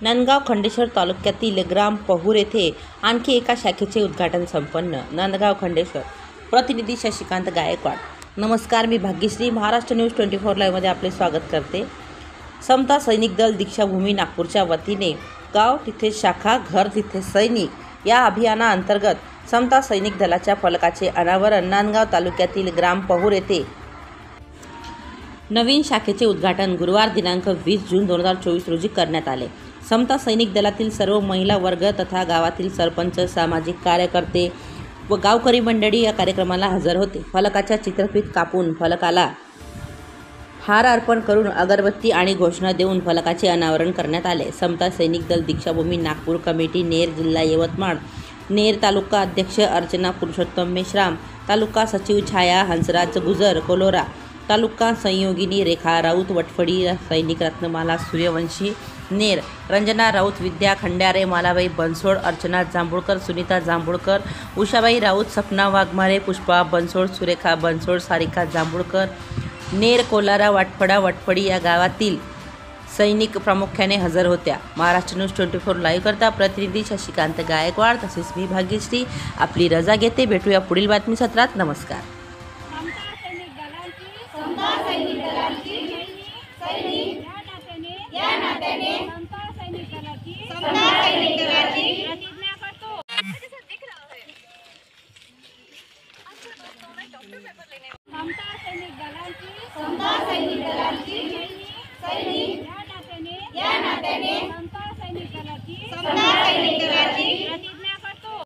नांदगाव खंडेश्वर तालुक्यातील ग्राम पहूर येथे आणखी एका शाखेचे उद्घाटन संपन्न। नांदगाव खंडेश्वर प्रतिनिधी शशिकांत गायकवाड। नमस्कार, मी भाग्यश्री महाराष्ट्र न्यूज 24 लाईव्ह मध्ये आपले स्वागत करते। समता सैनिक दल दीक्षाभूमी नागपूरच्या वतीने गाव तिथे शाखा, घर तिथे सैनिक या अभियानाअंतर्गत समता सैनिक दलाच्या फलकाचे अनावरण नांदगाव तालुक्यातील ग्राम पहूर येथे नवीन शाखेचे उद्घाटन गुरुवार दिनांक 20 जून 2024 रोजी करण्यात आले। समता सैनिक दलातील सर्व महिला वर्ग तथा गावातील सरपंच, सामाजिक कार्यकर्ते व गावकरी मंडळी या कार्यक्रमाला हजर होते। फलकाच्या चित्रफीत कापून फलकाला हार अर्पण करून अगरबत्ती आणि घोषणा देऊन फलकाचे अनावरण करण्यात आले। समता सैनिक दल दीक्षाभूमी नागपूर कमिटी, नेर, जिल्हा यवतमाळ, नेर तालुका अध्यक्ष अर्चना पुरुषोत्तम मेश्राम, तालुका सचिव छाया हंसराज गुजर कोलोरा, तालुका संयोगिनी रेखा राऊत वटफडी, सैनिक रत्नमाला सूर्यवंशी नेर, रंजना राऊत, विद्या खंड्यारे, मालाबाई बनसोड, अर्चना जांभूळकर, सुनीता जांभूळकर, उषाबाई राऊत, सपना वाघमारे, पुष्पा बनसोड, सुरेखा बनसोड, सारिका जांभूळकर, नेर, कोलारा, वाटफडा वटफडी या गावातील सैनिक प्रामुख्याने हजर होत्या। महाराष्ट्र न्यूज 24 लाईव्ह करता प्रतिनिधी शशिकांत गायकवाड तसेच मी भाग्यश्री आपली रजा घेते। भेटूया पुढील बातमी सत्रात। नमस्कार। समता सैनिक दलाची सैनिक या नात्याने समता सैनिक दलाची प्रतिज्ञा करतो।